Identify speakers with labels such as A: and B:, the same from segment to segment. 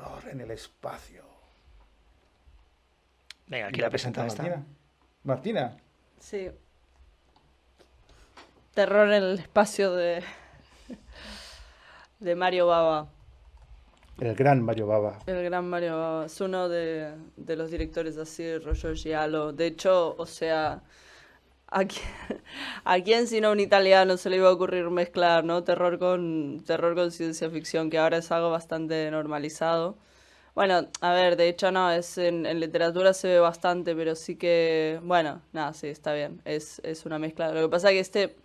A: terror en el espacio.
B: Venga,
A: Y
B: aquí
A: la
B: la presenta
A: presenta
B: esta.
A: Martina. Martina,
C: Sí. Terror en el espacio de Mario Bava.
A: el gran Mario Bava.
C: El gran Mario Bava. Es uno de los directores así, rollo giallo. De hecho, o sea, ¿a quién, a quién sino un italiano se le iba a ocurrir mezclar, ¿no? Terror con ciencia ficción, que ahora es algo bastante normalizado. Bueno, a ver, de hecho no, en literatura se ve bastante, pero sí que, bueno, nada, sí, está bien, es una mezcla. Lo que pasa es que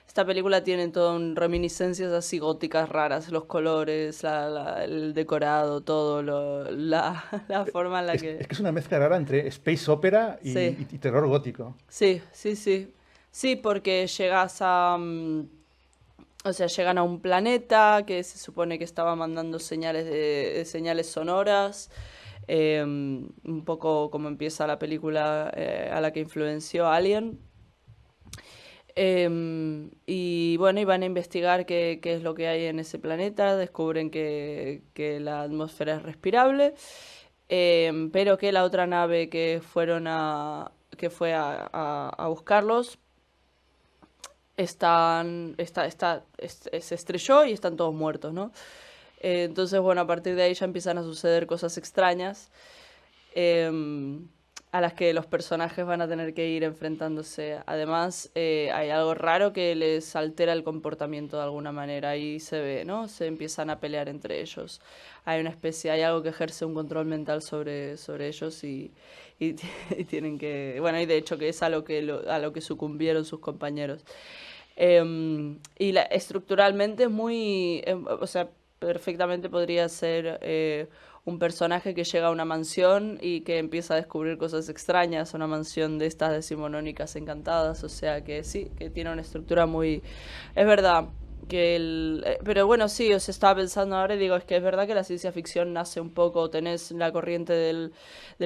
C: esta película tiene todo reminiscencias así góticas raras, los colores, el decorado, todo, la forma en la
A: Es
C: que...
A: que es una mezcla rara entre space opera
C: Sí,
A: y terror gótico.
C: sí, sí, sí. Sí, porque llegas a... o sea, llegan a un planeta que se supone que estaba mandando señales sonoras. Un poco como empieza la película a la que influenció Alien. Y bueno, y van a investigar qué es lo que hay en ese planeta. Descubren que la atmósfera es respirable. Pero que la otra nave que fue a buscarlos se estrelló y están todos muertos, ¿no? Entonces, bueno, a partir de ahí ya empiezan a suceder cosas extrañas eh, a las que los personajes van a tener que ir enfrentándose. Además, hay algo raro que les altera el comportamiento de alguna manera. Ahí se ve, ¿no? Se empiezan a pelear entre ellos. Hay algo que ejerce un control mental sobre ellos y, y tienen que... Bueno, y de hecho que es a lo que sucumbieron sus compañeros. Estructuralmente es muy... o sea, perfectamente podría ser un personaje que llega a una mansión y que empieza a descubrir cosas extrañas, una mansión de estas decimonónicas encantadas, o sea que sí, que tiene una estructura muy... Es verdad que pero bueno, sí, os estaba pensando ahora y digo, es que es verdad que la ciencia ficción nace un poco, tenés la corriente del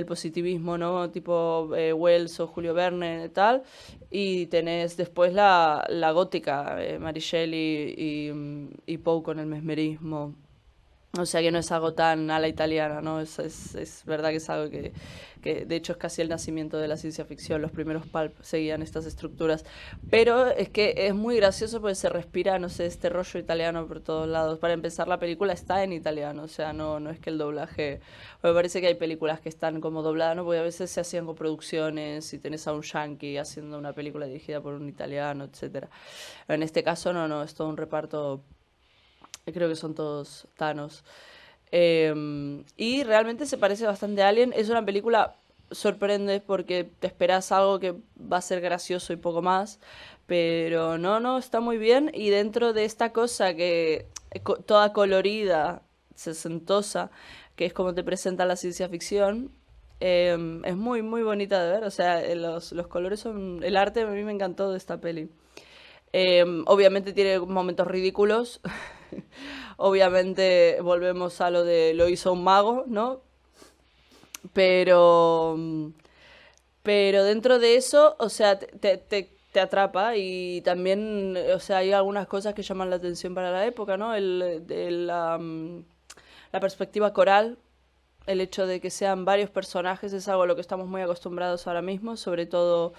C: positivismo, ¿no? Tipo Wells o Julio Verne y tal, y tenés después la gótica, Mary Shelley y Poe con el mesmerismo. O sea que no es algo tan a la italiana, ¿no? Es verdad que es algo que de hecho es casi el nacimiento de la ciencia ficción. Los primeros pulp seguían estas estructuras. Pero es que es muy gracioso porque se respira, no sé, este rollo italiano por todos lados. Para empezar, la película está en italiano, o sea, no es que el doblaje... Me parece que hay películas que están como dobladas, ¿no? Porque a veces se hacían coproducciones y tenés a un yankee haciendo una película dirigida por un italiano, etcétera. En este caso no, es todo un reparto, creo que son todos Thanos. Y realmente se parece bastante a Alien. Es una película, sorprende porque te esperas algo que va a ser gracioso y poco más. Pero no, está muy bien. Y dentro de esta cosa que toda colorida, sesentosa, que es como te presenta la ciencia ficción, es muy, muy bonita de ver. O sea, los colores son... El arte a mí me encantó de esta peli. Obviamente tiene momentos ridículos. Obviamente volvemos a lo de lo hizo un mago, ¿no? Pero, pero dentro de eso, o sea, te atrapa y también, o sea, hay algunas cosas que llaman la atención para la época, ¿no? La perspectiva coral, el hecho de que sean varios personajes es algo a lo que estamos muy acostumbrados ahora mismo, sobre todo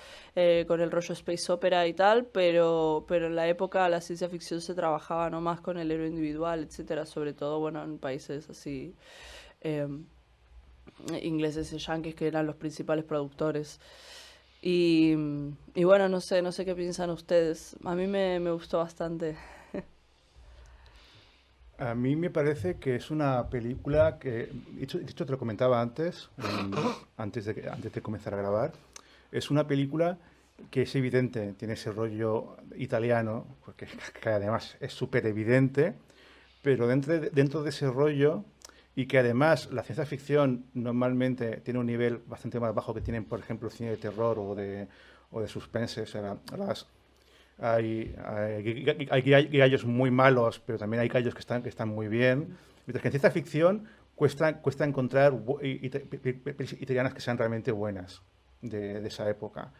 C: con el rollo space opera y tal, pero en la época la ciencia ficción se trabajaba no más con el héroe individual, etcétera, sobre todo, bueno, en países así eh, ingleses y yanquis que eran los principales productores. Y, y bueno, no sé qué piensan ustedes. A mí me gustó bastante.
A: A mí me parece que es una película que, de hecho te lo comentaba antes, antes de comenzar a grabar, es una película que es evidente, tiene ese rollo italiano, porque que además es súper evidente, pero dentro de ese rollo, y que además la ciencia ficción normalmente tiene un nivel bastante más bajo que tienen, por ejemplo, el cine de terror o de suspense, o sea, hay gallos muy malos, pero también hay gallos que están muy bien. Mientras que en ciencia ficción cuesta encontrar películas italianas que sean realmente buenas de esa época.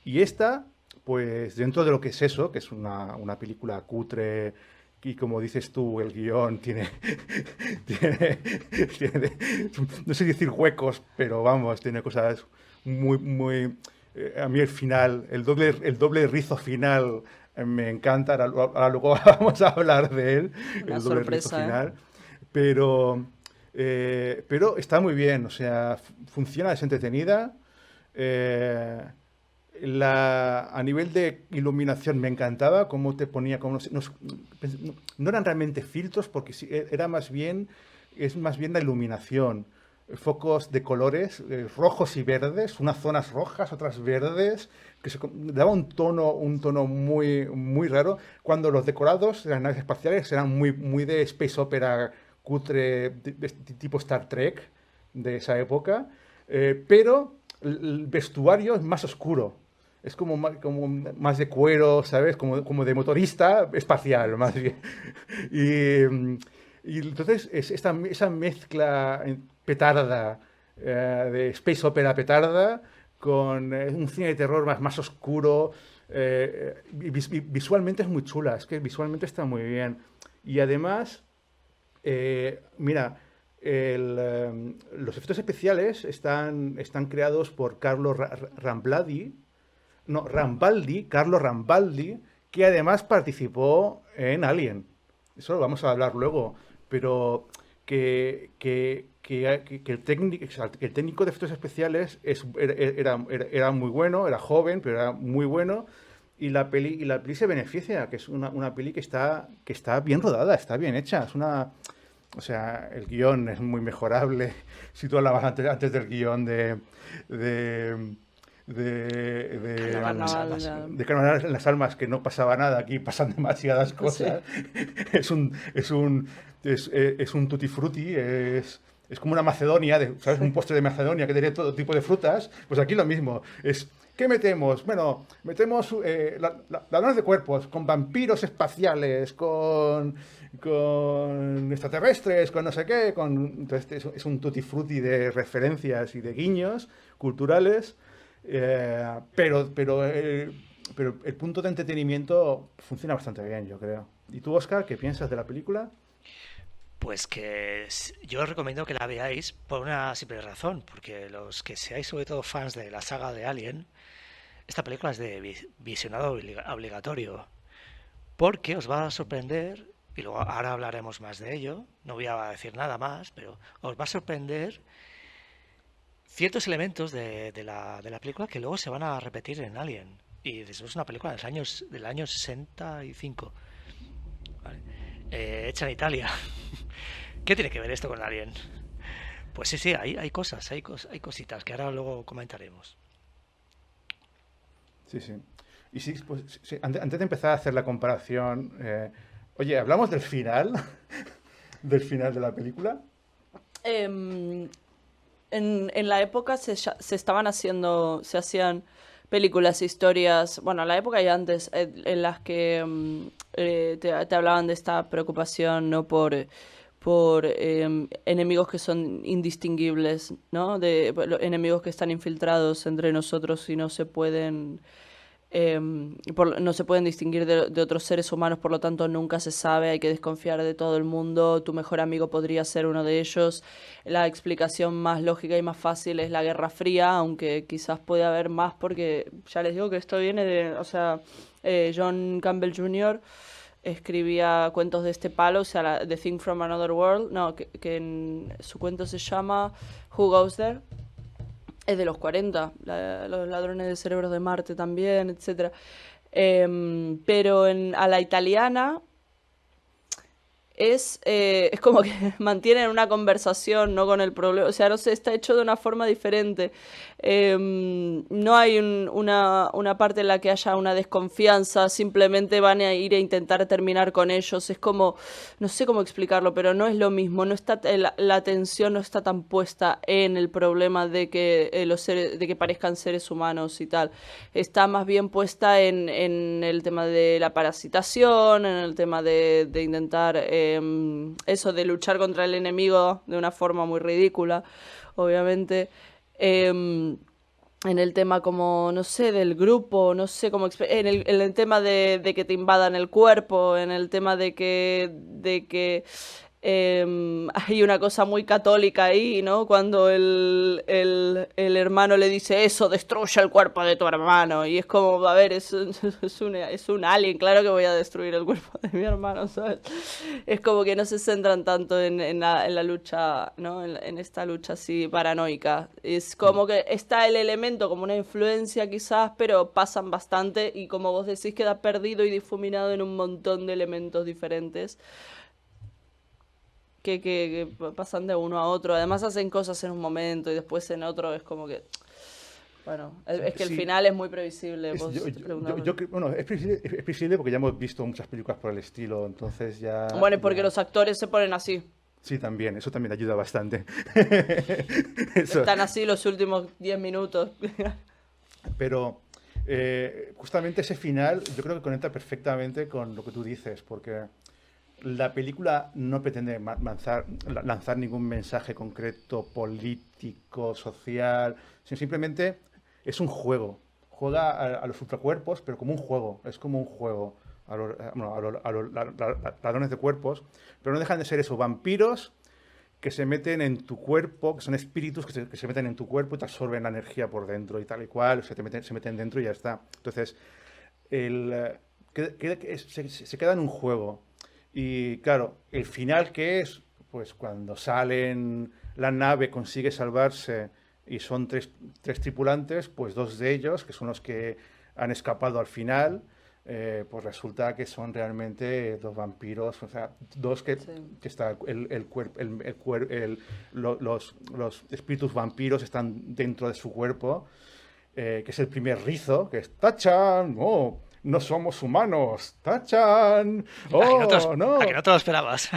A: Y esta, pues dentro de lo que es eso, que es una película cutre, y como dices tú, el guión tiene, tiene, no sé decir huecos, pero vamos, tiene cosas muy, a mí el final, el doble rizo final me encanta, ahora luego vamos a hablar de él,
C: Una
A: el doble rizo
C: sorpresa, ¿eh?
A: final, pero, pero está muy bien, o sea, funciona, es entretenida. eh, a nivel de iluminación me encantaba cómo te ponía, no eran realmente filtros porque era más bien, es más bien la iluminación. Focos de colores rojos y verdes, unas zonas rojas, otras verdes, daba un tono muy raro. Cuando los decorados de las naves espaciales eran muy de space opera cutre, de tipo Star Trek de esa época, pero el vestuario es más oscuro. Es como más de cuero, ¿sabes? Como de motorista espacial, más bien. Y, y entonces esa mezcla petarda, de space opera petarda, con un cine de terror más oscuro, visualmente es muy chula, es que visualmente está muy bien. Y además, mira, los efectos especiales están creados por Carlo Rambaldi, no, Carlo Rambaldi, que además participó en Alien. Eso lo vamos a hablar luego, pero que el técnico de efectos especiales era muy bueno, era joven, pero era muy bueno. Y la peli se beneficia, que es una peli que está bien rodada, está bien hecha. O sea, el guión es muy mejorable. Si tú hablabas antes del guión de,
C: De
B: Carnaval en las
C: carnaval,
B: almas.
A: de Carnaval en las Almas, que no pasaba nada, aquí pasan demasiadas
C: sí.
A: cosas. Es un tutti frutti, es como una Macedonia, ¿sabes? Un postre de Macedonia que tiene todo tipo de frutas. Pues aquí lo mismo. ¿Qué metemos? Bueno, metemos ladrones de cuerpos, con vampiros espaciales, con extraterrestres, con no sé qué. Entonces es un tutti frutti de referencias y de guiños culturales. Pero el punto de entretenimiento funciona bastante bien, yo creo. ¿Y tú, Oscar, qué piensas de la película?
B: Pues que yo os recomiendo que la veáis por una simple razón, porque los que seáis sobre todo fans de la saga de Alien, esta película es de visionado obligatorio, porque os va a sorprender, y luego ahora hablaremos más de ello, no voy a decir nada más, pero os va a sorprender ciertos elementos de la película que luego se van a repetir en Alien. Y eso es una película del año 65, ¿vale? Hecha en Italia. ¿Qué tiene que ver esto con Alien? Pues sí, hay cosas, hay cositas que ahora luego comentaremos.
A: Sí, sí. Y sí, pues, sí, antes de empezar a hacer la comparación, oye, ¿hablamos del final? ¿Del final de la película?
C: Em, en la época se hacían películas, historias, bueno, en la época y antes, en las que te hablaban de esta preocupación, ¿no? Por enemigos que son indistinguibles, ¿no? Enemigos que están infiltrados entre nosotros y no se pueden distinguir de otros seres humanos, por lo tanto nunca se sabe, hay que desconfiar de todo el mundo, tu mejor amigo podría ser uno de ellos. La explicación más lógica y más fácil es la Guerra Fría, aunque quizás puede haber más porque ya les digo que esto viene o sea, John Campbell Jr. escribía cuentos de este palo, o sea, The Thing from Another World, no, que su cuento se llama Who Goes There. Es de los 40, los ladrones de cerebros de Marte también, etcétera. Pero a la italiana es como que mantienen una conversación, no con el problema, o sea, no sé, está hecho de una forma diferente. No hay una parte en la que haya una desconfianza, simplemente van a ir a intentar terminar con ellos. Es como, no sé cómo explicarlo, pero no es lo mismo. No está, la atención no está tan puesta en el problema de que de que parezcan seres humanos y tal. Está más bien puesta en el tema de la parasitación, en el tema de intentar eso, de luchar contra el enemigo de una forma muy ridícula, obviamente. en el tema como, no sé, del grupo, no sé, como en el tema de que te invadan el cuerpo, en el tema de que hay una cosa muy católica ahí, ¿no? Cuando el hermano le dice eso, destruye el cuerpo de tu hermano. Y es como, a ver, es un alien, claro que voy a destruir el cuerpo de mi hermano, ¿sabes? Es como que no se centran tanto en la lucha, ¿no? En esta lucha así paranoica. Es como que está el elemento como una influencia quizás, pero pasan bastante y como vos decís queda perdido y difuminado en un montón de elementos diferentes que pasan de uno a otro. Además hacen cosas en un momento y después en otro es como que... Bueno, es que el
A: Sí,
C: final es muy previsible.
A: es,
C: Vos te preguntabas.
A: bueno, es previsible porque ya hemos visto muchas películas por el estilo, entonces
C: Bueno, y porque los actores se ponen así.
A: Sí, también, eso también ayuda bastante. Eso.
C: Están así los últimos 10 minutos.
A: Pero justamente ese final yo creo que conecta perfectamente con lo que tú dices, porque la película no pretende lanzar ningún mensaje concreto político, social, sino simplemente es un juego. Juega a los ultracuerpos, pero como un juego. Es como un juego a los ladrones de cuerpos, pero no dejan de ser eso, vampiros que se meten en tu cuerpo, que son espíritus que se meten en tu cuerpo y te absorben la energía por dentro y tal y cual, se meten dentro y ya está. Entonces, se queda en un juego. Y claro, el final que es, pues cuando salen, la nave consigue salvarse y son tres tripulantes, pues dos de ellos, que son los que han escapado al final, pues resulta que son realmente dos vampiros, o sea, dos
C: Sí.
A: que está los espíritus vampiros están dentro de su cuerpo, que es el primer rizo, que es ¡Tachan! ¡Oh! No somos humanos. ¡Tachan! ¡Oh,
B: A que
A: no!
B: no te lo esperabas.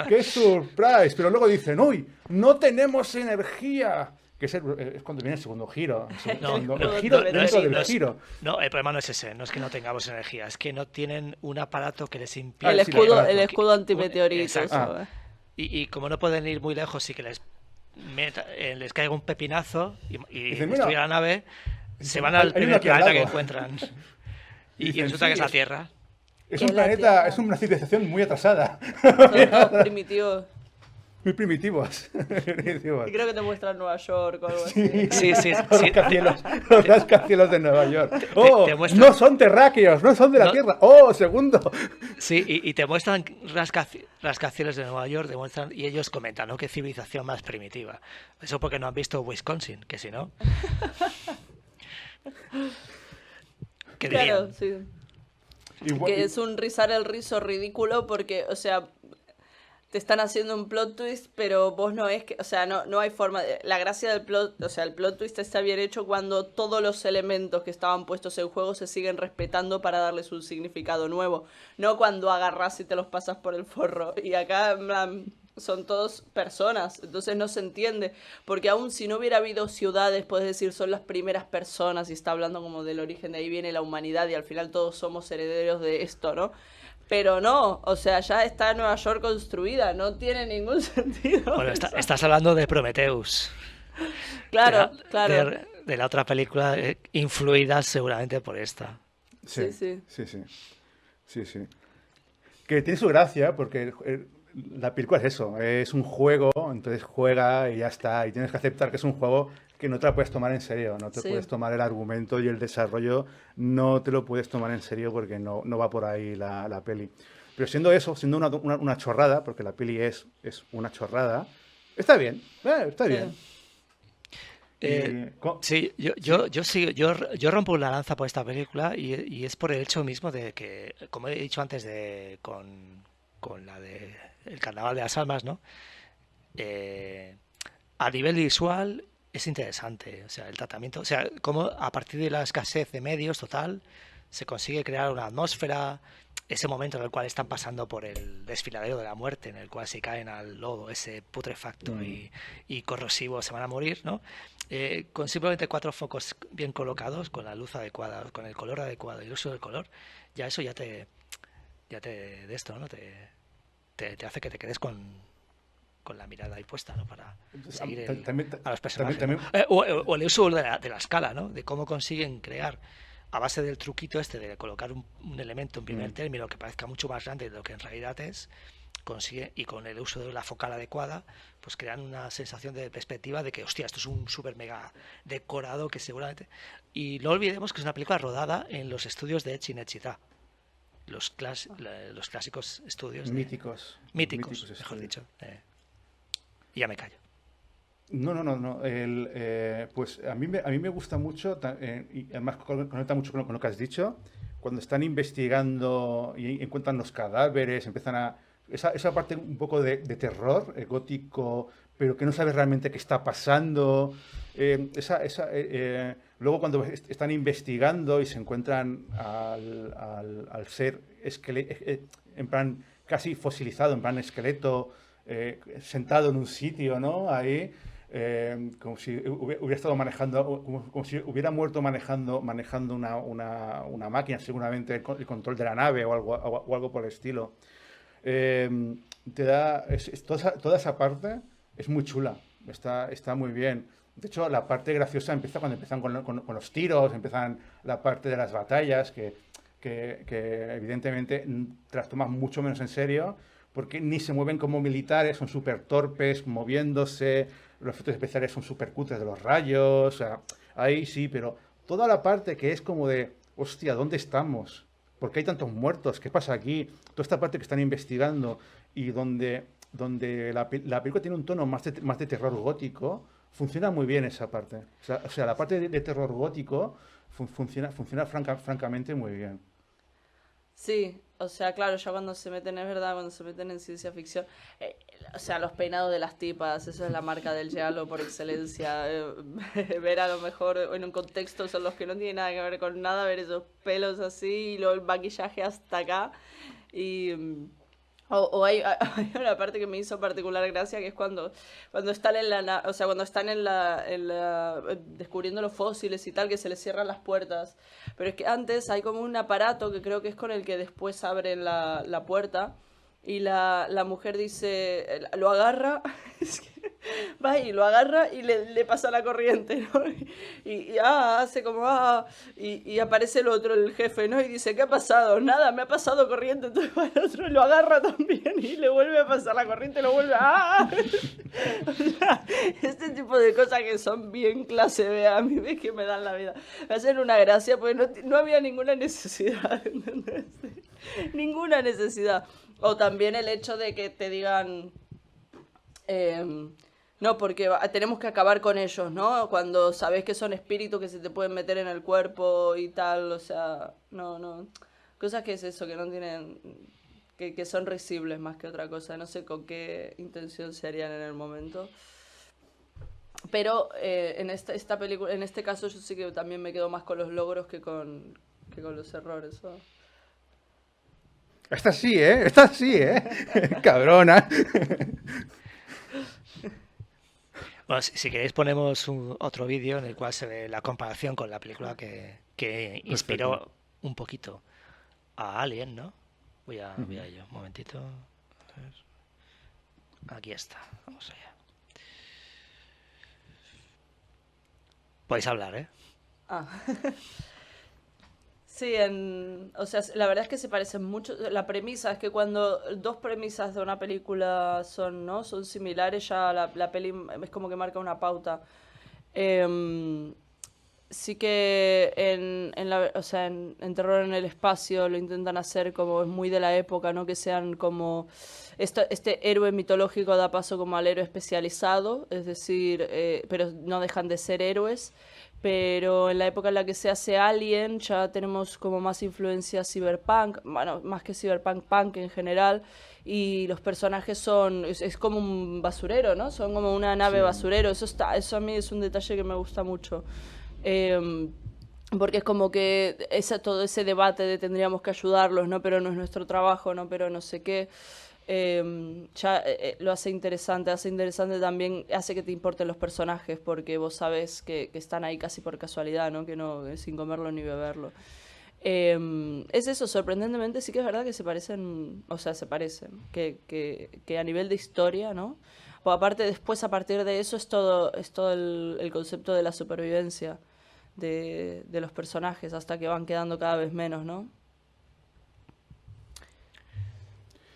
A: ¡Qué surprise! Pero luego dicen, ¡uy! ¡No tenemos energía! Que es cuando viene el segundo giro.
B: No,
A: El
B: no,
A: giro
B: no,
A: dentro del giro.
B: no, el problema no es ese, no es que no tengamos energía, es que no tienen un aparato que les
A: Ah,
C: El
B: impida.
A: sí, el
C: escudo, el
A: aparato.
C: escudo antimeteorito,
B: Exacto.
A: Ah,
C: eso, ¿eh?
B: Y como no pueden ir muy lejos y que les caiga un pepinazo y
A: dicen,
B: destruya
A: mira,
B: la nave, se
A: dicen,
B: van
A: hay
B: al
A: uno
B: primer
A: aquí al
B: planeta que
A: lado.
B: encuentran.
A: Y
B: Y
A: dicen,
B: resulta
A: sí,
B: que es la Tierra.
A: es
C: Que
A: un
C: es la
A: planeta, es
C: Tierra.
A: una civilización muy atrasada.
C: Son todos primitivos.
A: Muy primitivos.
C: Y creo que te muestran Nueva York o algo así.
A: Sí,
B: Sí, sí,
A: los
B: sí.
A: los rascacielos de Nueva York.
B: Te
A: ¡Oh!
B: muestran.
A: No son terráqueos, no son de la
B: No,
A: Tierra. ¡Oh! Segundo.
B: sí, y te muestran rascacielos de Nueva York, y ellos comentan, ¿no? Qué civilización más primitiva. Eso porque no han visto Wisconsin, que si no, ¿qué
C: Claro,
B: dirían?
C: sí.
A: Igual-
C: Que es un rizar el rizo ridículo porque, o sea, te están haciendo un plot twist, pero vos no es que, o sea, no hay forma la gracia del plot, o sea, el plot twist está bien hecho cuando todos los elementos que estaban puestos en juego se siguen respetando para darles un significado nuevo, no cuando agarrás y te los pasas por el forro. Y acá, en plan, son todos personas, entonces no se entiende, porque aún si no hubiera habido ciudades, puedes decir, son las primeras personas y está hablando como del origen, de ahí viene la humanidad y al final todos somos herederos de esto, ¿no? Pero no, o sea, ya está Nueva York construida, no tiene ningún sentido
B: Bueno,
C: eso.
B: estás hablando de Prometheus, de
C: Claro,
B: la,
C: claro,
B: de la otra película, influida seguramente por esta.
C: sí,
A: Sí,
C: sí.
A: sí, sí. Sí, sí. Que tiene su gracia porque la película es eso, es un juego, entonces juega y ya está. Y tienes que aceptar que es un juego que no te la puedes tomar en serio, no te
C: Sí.
A: puedes tomar el argumento y el desarrollo, no te lo puedes tomar en serio porque no va por ahí la peli. Pero siendo eso, siendo una chorrada, porque la peli es una chorrada, está bien, está
C: Sí.
A: bien.
B: Eh,
A: Y,
B: sí,
A: ¿sí?
B: yo rompo una lanza por esta película y es por el hecho mismo de que, como he dicho antes con la de El Carnaval de las Almas, ¿no? Eh, a nivel visual es interesante, o sea, el tratamiento, o sea, cómo a partir de la escasez de medios total se consigue crear una atmósfera, ese momento en el cual están pasando por el desfiladero de la muerte, en el cual se caen al lodo, ese putrefacto
A: Mm.
B: y corrosivo, se van a morir, ¿no? Con simplemente 4 focos bien colocados, con la luz adecuada, con el color adecuado y el uso del color, ya eso ya te de esto, ¿no? Te hace que te quedes con con la mirada ahí puesta, ¿no? Para
A: Entonces,
B: seguir
A: también,
B: a los personajes, ¿no?
A: también,
B: O el uso de la escala, ¿no? De cómo consiguen crear a base del truquito este de colocar un elemento en primer término que parezca mucho más grande de lo que en realidad es, consigue, y con el uso de la focal adecuada, pues crean una sensación de perspectiva de que, hostia, esto es un súper mega decorado que seguramente... Y no olvidemos que es una película rodada en los estudios de Cinecittà, los clásicos estudios
A: míticos.
B: míticos,
A: Míticos
B: mejor
A: estudios.
B: dicho. Y ya me callo.
A: No. Pues a mí me gusta mucho, y además conecta mucho con lo que has dicho, cuando están investigando y encuentran los cadáveres, empiezan a... Esa parte un poco de terror gótico, pero que no sabes realmente qué está pasando. Luego cuando están investigando y se encuentran al ser en plan casi fosilizado, en plan esqueleto, sentado en un sitio, ¿no? Ahí, como si hubiera estado manejando, como si hubiera muerto manejando una máquina, seguramente el control de la nave o algo por el estilo. Te da toda esa parte es muy chula, está muy bien. De hecho, la parte graciosa empieza cuando empiezan con los tiros, empiezan la parte de las batallas, que evidentemente te las tomas mucho menos en serio, porque ni se mueven como militares, son súper torpes, moviéndose, los efectos especiales son súper cutres de los rayos, o sea, ahí sí, pero toda la parte que es como de, hostia, ¿dónde estamos? ¿Por qué hay tantos muertos? ¿Qué pasa aquí? Toda esta parte que están investigando y donde la película tiene un tono más de terror gótico, funciona muy bien esa parte. O sea, la parte de terror gótico funciona francamente muy bien.
C: Sí, o sea, claro, ya cuando se meten, es verdad, cuando se meten en ciencia ficción, eh, o sea, los peinados de las tipas, eso es la marca del giallo por excelencia. Ver a lo mejor en un contexto son los que no tienen nada que ver con nada, ver esos pelos así y luego el maquillaje hasta acá. Y, o hay una parte que me hizo particular gracia, que es cuando están en o sea, cuando están descubriendo los fósiles y tal, que se les cierran las puertas. Pero es que antes hay como un aparato que creo que es con el que después abren la puerta. Y la mujer dice, lo agarra, es que va y lo agarra y le pasa la corriente, ¿no? Hace como, y aparece el otro, el jefe, ¿no? Y dice, ¿qué ha pasado? Nada, me ha pasado corriente. Entonces va el otro, lo agarra también y le vuelve a pasar la corriente, lo vuelve a... O sea, este tipo de cosas que son bien clase B, a mí es que me dan la vida. Me hacen una gracia porque no había ninguna necesidad, ¿entendés? Ninguna necesidad. O también el hecho de que te digan, no, porque tenemos que acabar con ellos, ¿no? Cuando sabes que son espíritus que se te pueden meter en el cuerpo y tal, o sea, no. Cosas que es eso, que no tienen, que son risibles más que otra cosa. No sé con qué intención se harían en el momento. Pero en esta película, en este caso yo sí que también me quedo más con los logros que con los errores, ¿no?
A: Esta sí, ¿eh? Esta sí, ¿eh? Cabrona.
B: Bueno, si queréis ponemos otro vídeo en el cual se ve la comparación con la película que inspiró
A: Perfecto.
B: un poquito a Alien, ¿no? Voy a ello, un momentito. A ver. Aquí está, vamos allá. Podéis hablar, ¿eh?
C: Ah. Sí, o sea, la verdad es que se parecen mucho. La premisa es que cuando dos premisas de una película son similares, ya la peli es como que marca una pauta. Em, sí que o sea, en Terror en el Espacio lo intentan hacer como es muy de la época, ¿no? Que sean como... Este héroe mitológico da paso como al héroe especializado, es decir, pero no dejan de ser héroes. Pero en la época en la que se hace Alien ya tenemos como más influencia cyberpunk, bueno, más que cyberpunk, punk en general, y los personajes es como un basurero, ¿no? Son como una nave
A: Sí.
C: basurero, eso a mí es un detalle que me gusta mucho. Eh, Porque es como que todo ese debate de tendríamos que ayudarlos, ¿no? Pero no es nuestro trabajo, ¿no? Pero no sé qué. Ya lo hace interesante también, hace que te importen los personajes, porque vos sabes que están ahí casi por casualidad, ¿no? Que no, sin comerlo ni beberlo. Es eso, sorprendentemente sí que es verdad que se parecen, o sea, se parecen, que a nivel de historia, ¿no? O aparte, después, a partir de eso, es todo el concepto de la supervivencia de los personajes, hasta que van quedando cada vez menos, ¿no?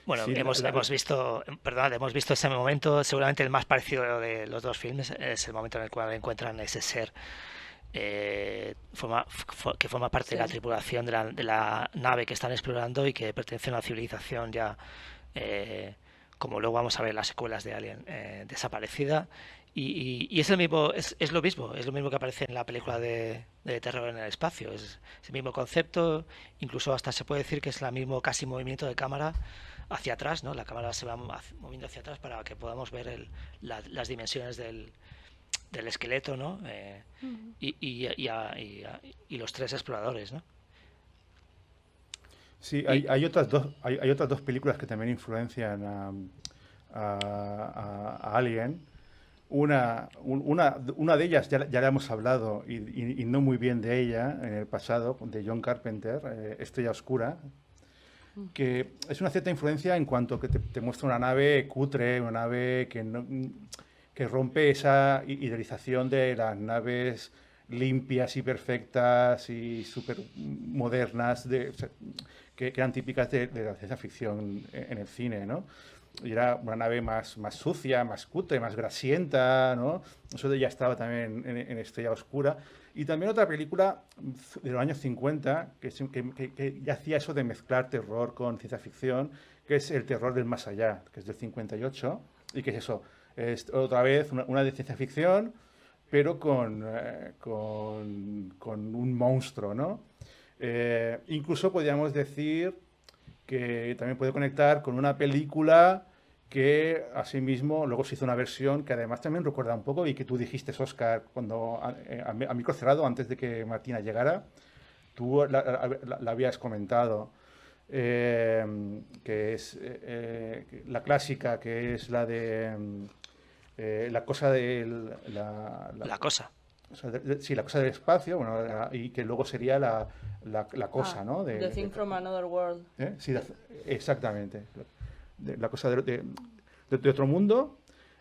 B: Bueno,
A: Sí,
B: hemos visto, perdón, hemos visto ese momento, seguramente el más parecido de los dos filmes es el momento en el cual encuentran ese ser que forma parte de la
C: Sí.
B: tripulación de la nave que están explorando y que pertenece a una civilización ya, eh, como luego vamos a ver en las secuelas de Alien, desaparecida. Y es el mismo, es lo mismo que aparece en la película de terror en el espacio. Es el mismo concepto, incluso hasta se puede decir que es el mismo casi movimiento de cámara hacia atrás, ¿no? La cámara se va moviendo hacia atrás para que podamos ver las dimensiones del esqueleto, ¿no? Y los tres exploradores, ¿no?
A: sí,
B: Y
A: hay otras dos películas que también influencian a Alien. Una de ellas ya le hemos hablado y no muy bien de ella en el pasado, de John Carpenter, Estrella Oscura, que es una cierta influencia en cuanto que te muestra una nave cutre, una nave que rompe esa idealización de las naves limpias y perfectas y súper modernas o sea, que eran típicas de la ciencia ficción en el cine, ¿no? Y era una nave más sucia, más cutre, más grasienta, ¿no? Eso ya estaba también en Estrella Oscura. Y también otra película de los años 50 que ya hacía eso de mezclar terror con ciencia ficción, que es El terror del más allá, que es del 58, y que es eso, es otra vez una de ciencia ficción, pero con un monstruo, ¿no? Incluso podríamos decir que también puede conectar con una película que asimismo luego se hizo una versión que además también recuerda un poco y que tú dijiste, Oscar, cuando a micro cerrado, antes de que Martina llegara, tú la habías comentado, que es la clásica, que es la de la cosa del...
B: la cosa.
A: o sea, sí, la cosa del espacio, bueno, y que luego sería la cosa,
C: Ah,
A: ¿no?
C: The Thing from Another World.
A: Sí, exactamente. La cosa de otro mundo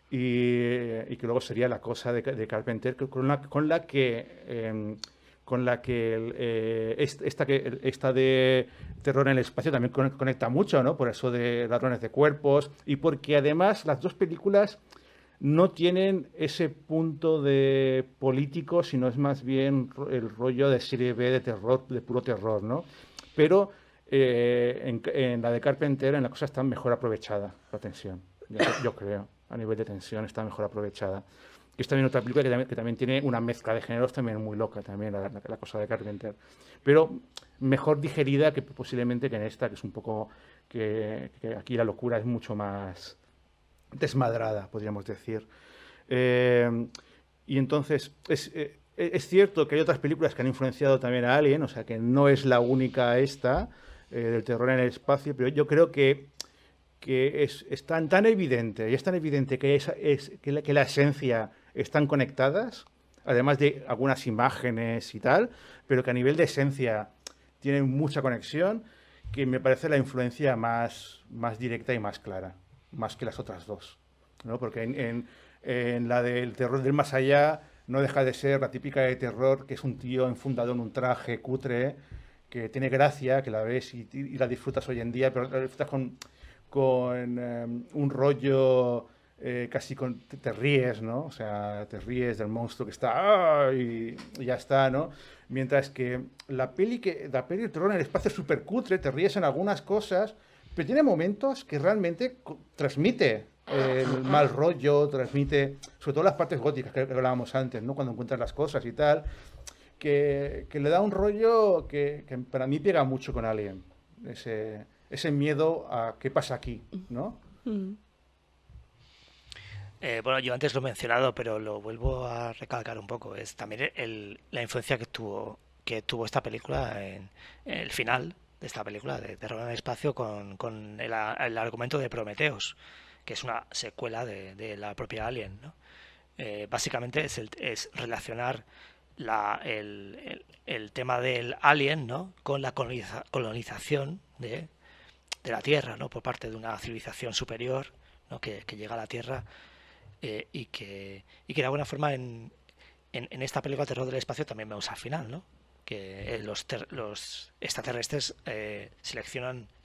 A: y que luego sería la cosa de Carpenter con la que esta de terror en el espacio también conecta mucho, ¿no? Por eso de ladrones de cuerpos y porque además las dos películas no tienen ese punto de político, sino es más bien el rollo de serie B de terror, de puro terror, ¿no? Pero en la de Carpenter, en la cosa está mejor aprovechada la tensión, yo creo, a nivel de tensión está mejor aprovechada. Que es también otra película que también tiene una mezcla de géneros también muy loca, también la cosa de Carpenter. Pero mejor digerida que posiblemente que en esta, que es un poco que aquí la locura es mucho más desmadrada, podríamos decir. Eh, y entonces, es cierto que hay otras películas que han influenciado también a Alien, o sea que no es la única esta, del terror en el espacio, pero yo creo que es tan evidente, y es tan evidente que la esencia están conectadas, además de algunas imágenes y tal, pero que a nivel de esencia tienen mucha conexión, que me parece la influencia más directa y más clara, más que las otras dos, ¿no? Porque en la del terror del más allá no deja de ser la típica de terror, que es un tío enfundado en un traje cutre, que tiene gracia, que la ves y la disfrutas hoy en día, pero la disfrutas con un rollo casi te ríes, ¿no? O sea, te ríes del monstruo que está y ya está, ¿no? Mientras que la peli de terror en el espacio es súper cutre, te ríes en algunas cosas, pero tiene momentos que realmente transmite el mal rollo, transmite, sobre todo las partes góticas que hablábamos antes, ¿no? Cuando encuentras las cosas y tal, que le da un rollo que para mí pega mucho con Alien. Ese miedo a qué pasa aquí, ¿no?
C: Mm.
B: Bueno, yo antes lo he mencionado, pero lo vuelvo a recalcar un poco. Es también la influencia que tuvo esta película en el final de esta película de Terror en el Espacio con el argumento de Prometheus, que es una secuela de la propia Alien, ¿no? Básicamente es relacionar el tema del alien, ¿no? Con la colonización de la Tierra, ¿no? Por parte de una civilización superior, ¿no? Que llega a la Tierra y que de alguna forma en esta película Terror del Espacio también vemos al final, ¿no? Que los extraterrestres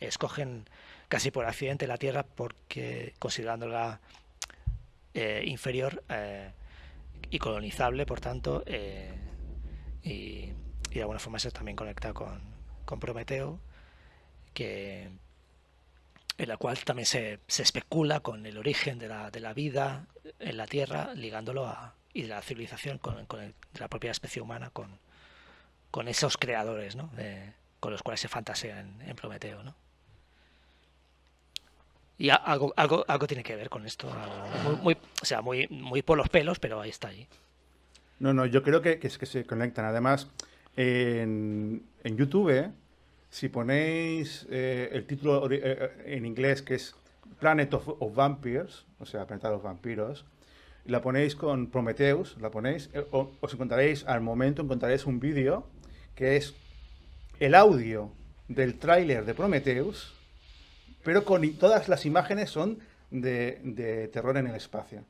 B: escogen casi por accidente la Tierra porque considerándola inferior y colonizable, por tanto, y de alguna forma eso también conecta con Prometeo, que en la cual también se especula con el origen de la vida en la Tierra, ligándolo y de la civilización de la propia especie humana con esos creadores, ¿no? Con los cuales se fantasea en Prometeo, ¿no? Y algo tiene que ver con esto, o sea, muy por los pelos, pero ahí está allí.
A: No, yo creo que es que se conectan. Además, en YouTube, si ponéis el título en inglés, que es Planet of Vampires, o sea, Planeta de los Vampiros, y la ponéis con Prometheus, la ponéis, os encontraréis, al momento encontraréis un vídeo que es el audio del tráiler de Prometheus, pero todas las imágenes son de terror en el espacio.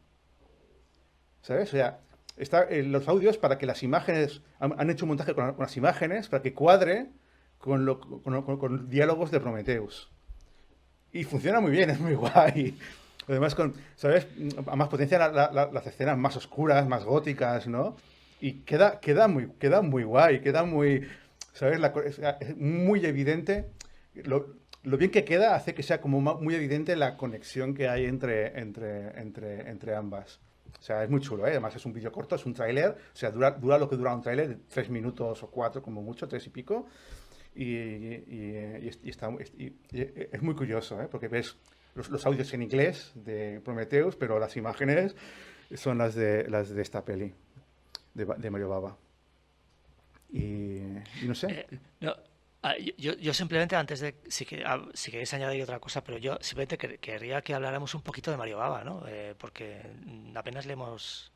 A: ¿Sabes? O sea, los audios para que las imágenes, han hecho un montaje con las imágenes para que cuadre con diálogos de Prometheus. Y funciona muy bien, es muy guay. Además, ¿sabes? A más potencia las escenas más oscuras, más góticas, ¿no? Y queda muy guay, queda muy, ¿sabes? Es muy evidente. Lo bien que queda hace que sea como muy evidente la conexión que hay entre ambas. O sea, es muy chulo, ¿eh? Además es un vídeo corto, es un tráiler. O sea, dura lo que dura un tráiler, 3 minutos o 4 como mucho, 3 y pico. Es muy curioso, ¿eh? Porque ves los audios en inglés de Prometheus, pero las imágenes son las de esta peli, de Mario Bava. Y no sé.
B: No, yo simplemente antes de, si queréis añadir otra cosa, pero yo simplemente querría que habláramos un poquito de Mario Bava, ¿no? Porque apenas le hemos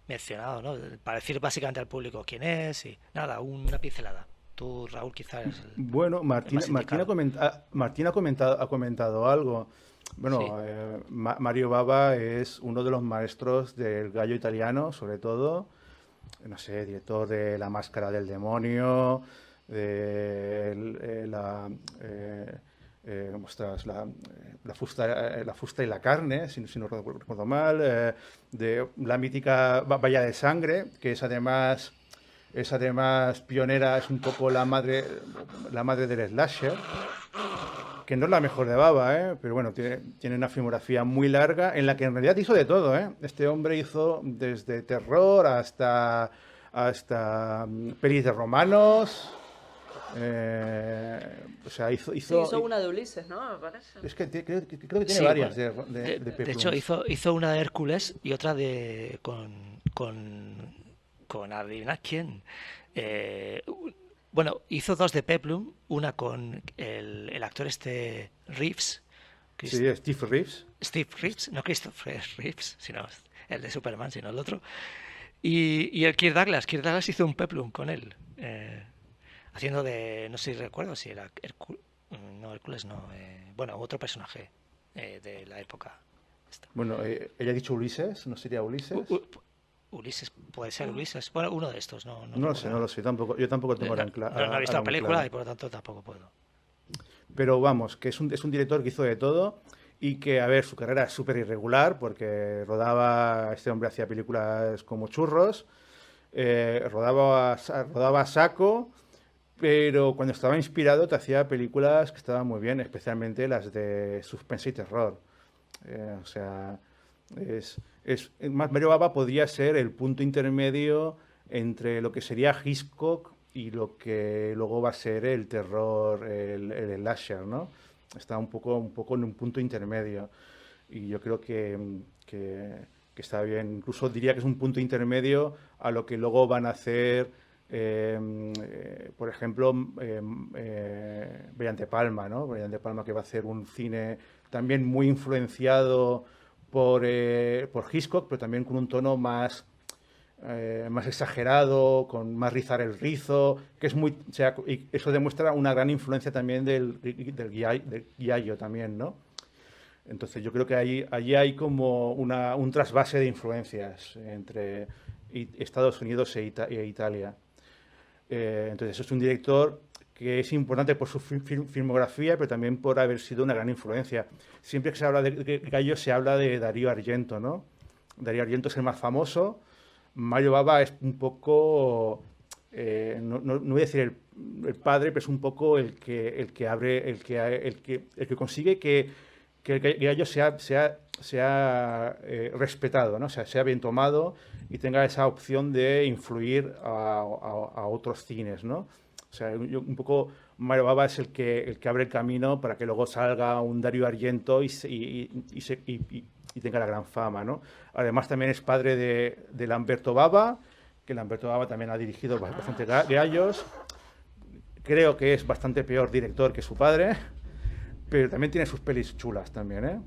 B: mencionado, ¿no? Para decir básicamente al público quién es y nada, una pincelada. Tú, Raúl, quizás es
A: Bueno,
B: el más indicado.
A: Martín ha comentado algo.
B: Sí,
A: Bueno, Mario Bava es uno de los maestros del gallo italiano, sobre todo. No sé, director de La Máscara del Demonio, de ostras, la fusta y la carne, si no recuerdo mal, de la mítica Valla de Sangre, que es además pionera, es un poco la madre del slasher, que no es la mejor de Baba, ¿eh? Pero bueno, tiene una filmografía muy larga en la que en realidad hizo de todo, ¿eh? Este hombre hizo desde terror hasta pelis de romanos. O sea,
C: Sí, hizo una de Ulises, ¿no? Me parece.
A: Es que creo que tiene
B: sí, bueno,
A: varias de
B: de hecho
A: Peplums.
B: hizo una de Hércules y otra con adivina quién. Eh, bueno, hizo dos de Peplum, una con el actor este Reeves,
A: Sí,
B: Chris-
A: Steve Reeves.
B: Steve Reeves, no Christopher Reeves, sino el de Superman, sino el otro. Y el Kirk Douglas hizo un Peplum con él, haciendo de, no sé si recuerdo si era no, Hércules no, bueno, otro personaje de la época. Esta.
A: Bueno, ella ha dicho Ulises, ¿no sería
B: U-
A: Ulises?
B: U- Ulises, puede ser Ulises, bueno, uno de estos, no
A: No lo sé,
B: recuerdo
A: no lo
B: ahora.
A: sé, yo tampoco tengo
B: No he visto la
A: algo muy
B: película
A: claro.
B: y por lo tanto tampoco puedo.
A: Pero vamos, que es un director que hizo de todo y que, a ver, su carrera es súper irregular porque este hombre hacía películas como churros, rodaba a saco, pero cuando estaba inspirado te hacía películas que estaban muy bien, especialmente las de suspense y terror. O sea, más Mario Bava podría ser el punto intermedio entre lo que sería Hitchcock y lo que luego va a ser el terror, el slasher, ¿no? Está un poco en un punto intermedio. Y yo creo que está bien. Incluso diría que es un punto intermedio a lo que luego van a hacer, por ejemplo, Brian De Palma, ¿no? Brian De Palma que va a hacer un cine también muy influenciado por Hitchcock, pero también con un tono más exagerado, con más rizar el rizo, que es muy, o sea, y eso demuestra una gran influencia también del Giallo también, ¿no? Entonces yo creo que allí hay como un trasvase de influencias entre Estados Unidos e Italia. Entonces es un director que es importante por su filmografía, pero también por haber sido una gran influencia. Siempre que se habla de Gallo se habla de Darío Argento, ¿no? Darío Argento es el más famoso. Mario Bava es un poco, no voy a decir el padre, pero es un poco el que abre, el que consigue que el Gallo sea respetado, ¿no? O sea, sea bien tomado y tenga esa opción de influir a otros cines, ¿no? O sea, un poco Mario Bava es el que abre el camino para que luego salga un Dario Argento y tenga la gran fama, ¿no? Además también es padre de Lamberto Bava, que Lamberto Bava también ha dirigido bastante gallos. Creo que es bastante peor director que su padre, pero también tiene sus pelis chulas también, ¿eh?